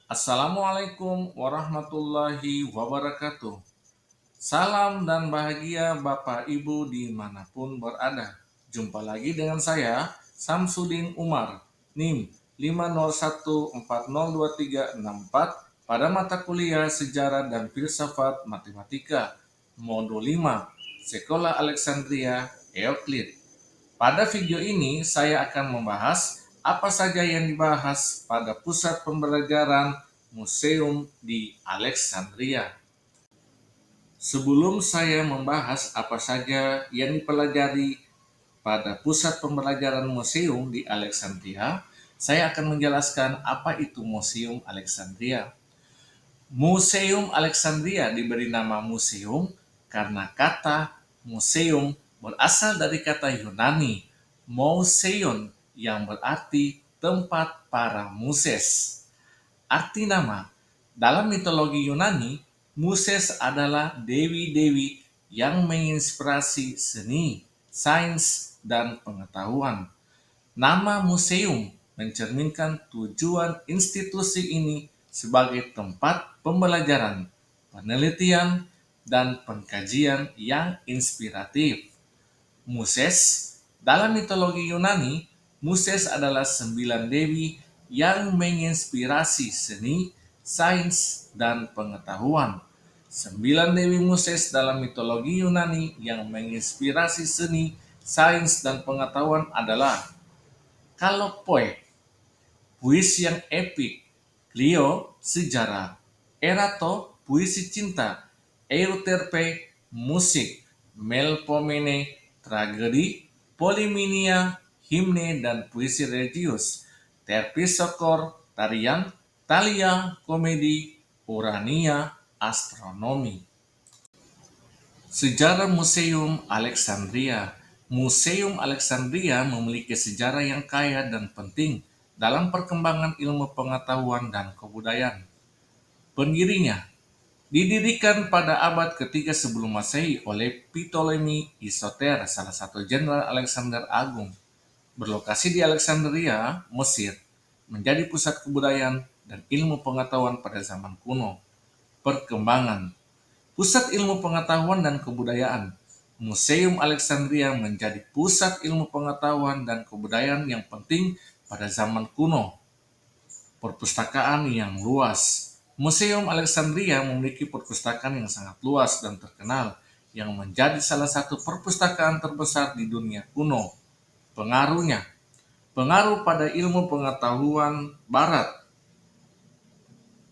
Assalamualaikum warahmatullahi wabarakatuh. Salam dan bahagia Bapak Ibu dimanapun berada. Jumpa lagi dengan saya, Samsudin Umar, NIM 501402364 pada mata kuliah Sejarah dan Filsafat Matematika, Modul 5, Sekolah Alexandria, Euclid. Pada video ini, saya akan membahas apa saja yang dibahas pada pusat pembelajaran museum di Alexandria. Sebelum saya membahas apa saja yang dipelajari pada pusat pembelajaran museum di Alexandria, saya akan menjelaskan apa itu Museum Alexandria. Museum Alexandria diberi nama museum karena kata museum berasal dari kata Yunani "mouseion" yang berarti tempat para muses. Arti nama, dalam mitologi Yunani, muses adalah dewi-dewi yang menginspirasi seni, sains, dan pengetahuan. Nama museum mencerminkan tujuan institusi ini sebagai tempat pembelajaran, penelitian, dan pengkajian yang inspiratif. Muses, dalam mitologi Yunani, Muses adalah 9 dewi yang menginspirasi seni, sains, dan pengetahuan. 9 dewi Muses dalam mitologi Yunani yang menginspirasi seni, sains, dan pengetahuan adalah Kalopoe, puisi yang epik; Clio, sejarah; Erato, puisi cinta; Euterpe, musik; Melpomene, tragedi; Polymnia, himne dan puisi religius; Terpsichore, tarian; Thalia, komedi; Urania, astronomi. Sejarah Museum Alexandria. Museum Alexandria memiliki sejarah yang kaya dan penting dalam perkembangan ilmu pengetahuan dan kebudayaan. Pendirinya didirikan pada abad ketiga sebelum Masehi oleh Ptolemy Isoter, salah satu jenderal Alexander Agung. Berlokasi di Alexandria, Mesir, menjadi pusat kebudayaan dan ilmu pengetahuan pada zaman kuno. Perkembangan pusat ilmu pengetahuan dan kebudayaan. Museum Alexandria menjadi pusat ilmu pengetahuan dan kebudayaan yang penting pada zaman kuno. Perpustakaan yang luas. Museum Alexandria memiliki perpustakaan yang sangat luas dan terkenal, yang menjadi salah satu perpustakaan terbesar di dunia kuno. Pengaruhnya, pengaruh pada ilmu pengetahuan Barat,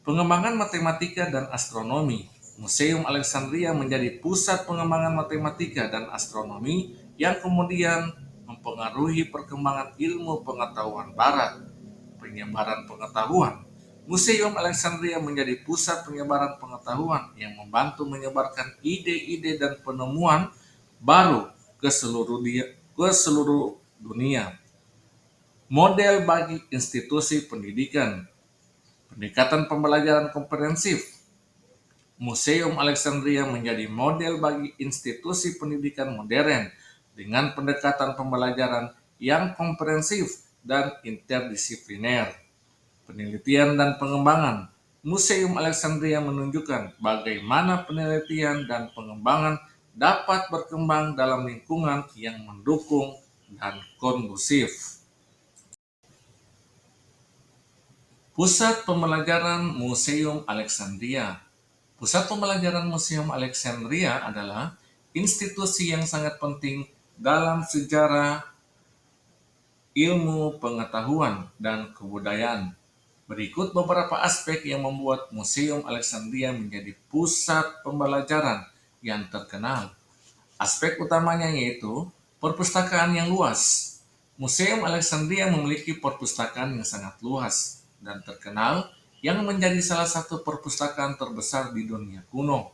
pengembangan matematika dan astronomi. Museum Alexandria menjadi pusat pengembangan matematika dan astronomi yang kemudian mempengaruhi perkembangan ilmu pengetahuan Barat. Penyebaran pengetahuan. Museum Alexandria menjadi pusat penyebaran pengetahuan yang membantu menyebarkan ide-ide dan penemuan baru ke seluruh dunia. Model bagi institusi pendidikan. Pendekatan pembelajaran komprehensif. Museum Alexandria menjadi model bagi institusi pendidikan modern dengan pendekatan pembelajaran yang komprehensif dan interdisipliner. Penelitian dan pengembangan. Museum Alexandria menunjukkan bagaimana penelitian dan pengembangan dapat berkembang dalam lingkungan yang mendukung dan kondusif. Pusat Pembelajaran Museum Alexandria. Pusat Pembelajaran Museum Alexandria adalah institusi yang sangat penting dalam sejarah, ilmu pengetahuan, dan kebudayaan. Berikut beberapa aspek yang membuat Museum Alexandria menjadi pusat pembelajaran yang terkenal. Aspek utamanya yaitu perpustakaan yang luas. Museum Alexandria memiliki perpustakaan yang sangat luas dan terkenal yang menjadi salah satu perpustakaan terbesar di dunia kuno.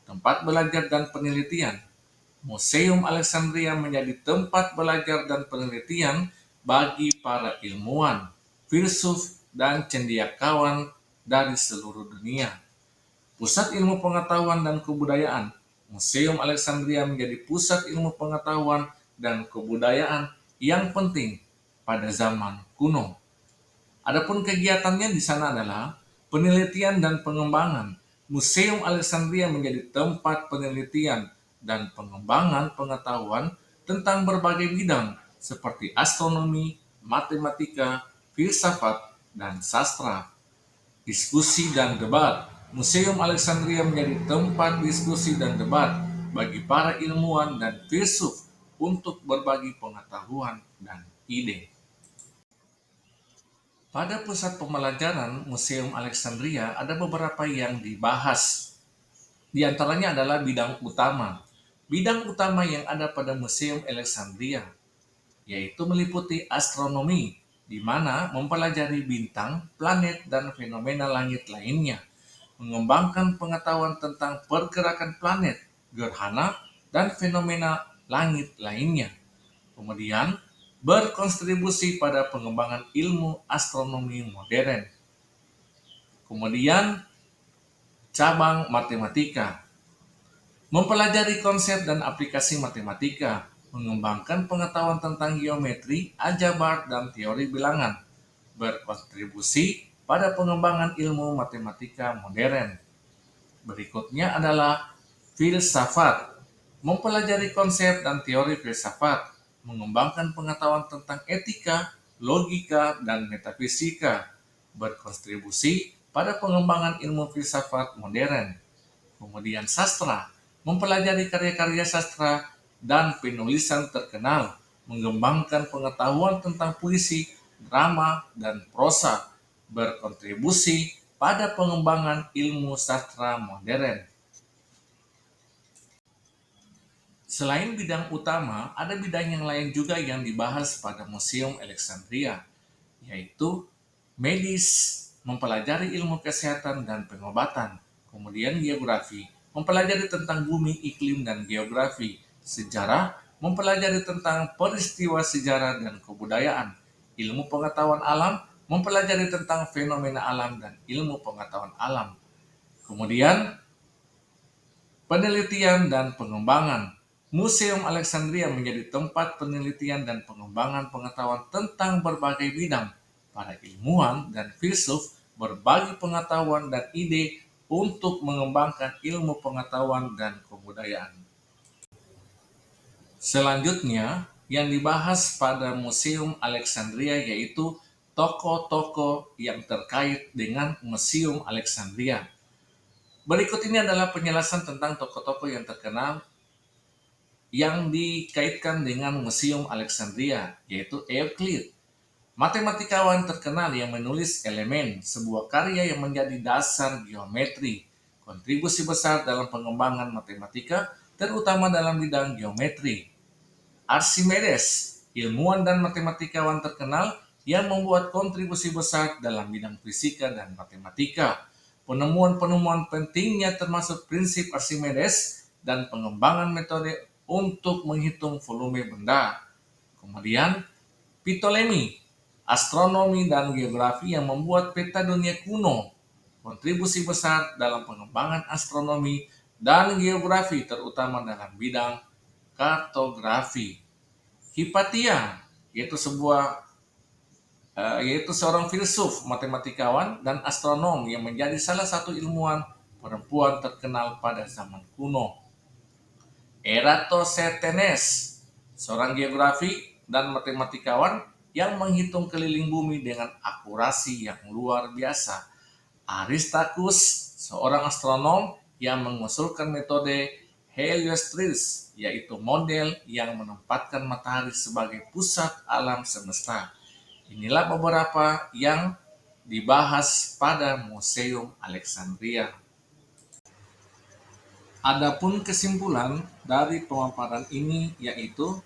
Tempat belajar dan penelitian. Museum Alexandria menjadi tempat belajar dan penelitian bagi para ilmuwan, filsuf, dan cendekiawan dari seluruh dunia. Pusat ilmu pengetahuan dan kebudayaan. Museum Alexandria menjadi pusat ilmu pengetahuan dan kebudayaan yang penting pada zaman kuno. Adapun kegiatannya di sana adalah Penelitian dan pengembangan. Museum Alexandria menjadi tempat penelitian dan pengembangan pengetahuan tentang berbagai bidang seperti astronomi, matematika, filsafat, dan sastra. Diskusi dan debat. Museum Alexandria menjadi tempat diskusi dan debat bagi para ilmuwan dan filsuf untuk berbagi pengetahuan dan ide. Pada pusat pembelajaran Museum Alexandria ada beberapa yang dibahas. Di antaranya adalah bidang utama. Bidang utama yang ada pada Museum Alexandria yaitu meliputi astronomi, di mana mempelajari bintang, planet, dan fenomena langit lainnya, mengembangkan pengetahuan tentang pergerakan planet, gerhana, dan fenomena langit lainnya. Kemudian, berkontribusi pada pengembangan ilmu astronomi modern. Kemudian, cabang matematika, mempelajari konsep dan aplikasi matematika, mengembangkan pengetahuan tentang geometri, aljabar, dan teori bilangan, berkontribusi pada pengembangan ilmu matematika modern. Berikutnya adalah filsafat, mempelajari konsep dan teori filsafat, mengembangkan pengetahuan tentang etika, logika, dan metafisika, berkontribusi pada pengembangan ilmu filsafat modern. Kemudian sastra, mempelajari karya-karya sastra dan penulisan terkenal, mengembangkan pengetahuan tentang puisi, drama, dan prosa, berkontribusi pada pengembangan ilmu sastra modern. Selain bidang utama, ada bidang yang lain juga yang dibahas pada Museum Alexandria, yaitu medis, mempelajari ilmu kesehatan dan pengobatan. Kemudian geografi, mempelajari tentang bumi, iklim, dan geografi. Sejarah, mempelajari tentang peristiwa sejarah dan kebudayaan. Ilmu pengetahuan alam, mempelajari tentang fenomena alam dan ilmu pengetahuan alam. Kemudian, penelitian dan pengembangan. Museum Alexandria menjadi tempat penelitian dan pengembangan pengetahuan tentang berbagai bidang. Para ilmuwan dan filsuf berbagi pengetahuan dan ide untuk mengembangkan ilmu pengetahuan dan kebudayaan. Selanjutnya, yang dibahas pada Museum Alexandria yaitu tokoh-tokoh yang terkait dengan Museum Alexandria. Berikut ini adalah penjelasan tentang tokoh-tokoh yang terkenal yang dikaitkan dengan Museum Alexandria, yaitu Euclid, matematikawan terkenal yang menulis Elemen, sebuah karya yang menjadi dasar geometri. Kontribusi besar dalam pengembangan matematika, terutama dalam bidang geometri. Archimedes, ilmuwan dan matematikawan terkenal yang membuat kontribusi besar dalam bidang fisika dan matematika. Penemuan-penemuan pentingnya termasuk prinsip Archimedes dan pengembangan metode untuk menghitung volume benda. Kemudian, Ptolemy, astronomi dan geografi yang membuat peta dunia kuno. Kontribusi besar dalam pengembangan astronomi dan geografi terutama dalam bidang kartografi. Hypatia, yaitu seorang filsuf, matematikawan, dan astronom yang menjadi salah satu ilmuwan perempuan terkenal pada zaman kuno. Eratosthenes, seorang geografi dan matematikawan yang menghitung keliling bumi dengan akurasi yang luar biasa. Aristarchus, seorang astronom yang mengusulkan metode heliocentris, yaitu model yang menempatkan matahari sebagai pusat alam semesta. Inilah beberapa yang dibahas pada Museum Alexandria. Adapun kesimpulan dari pemaparan ini yaitu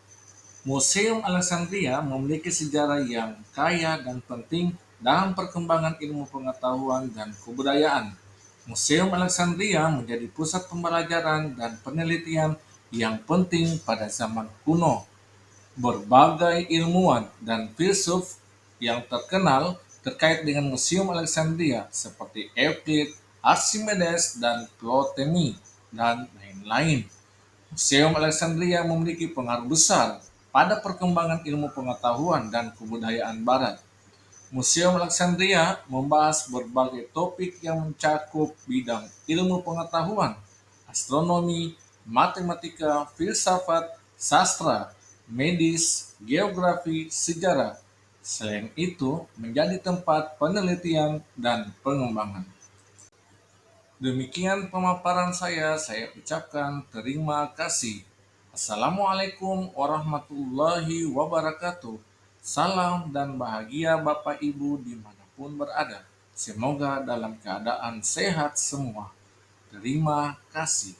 Museum Alexandria memiliki sejarah yang kaya dan penting dalam perkembangan ilmu pengetahuan dan kebudayaan. Museum Alexandria menjadi pusat pembelajaran dan penelitian yang penting pada zaman kuno. Berbagai ilmuwan dan filsuf yang terkenal terkait dengan Museum Alexandria seperti Euclid, Archimedes, dan Ptolemy, dan lain-lain. Museum Alexandria memiliki pengaruh besar pada perkembangan ilmu pengetahuan dan kebudayaan Barat. Museum Alexandria membahas berbagai topik yang mencakup bidang ilmu pengetahuan, astronomi, matematika, filsafat, sastra, medis, geografi, sejarah. Selain itu, menjadi tempat penelitian dan pengembangan. Demikian pemaparan saya ucapkan terima kasih. Assalamualaikum warahmatullahi wabarakatuh. Salam dan bahagia Bapak Ibu dimanapun berada. Semoga dalam keadaan sehat semua. Terima kasih.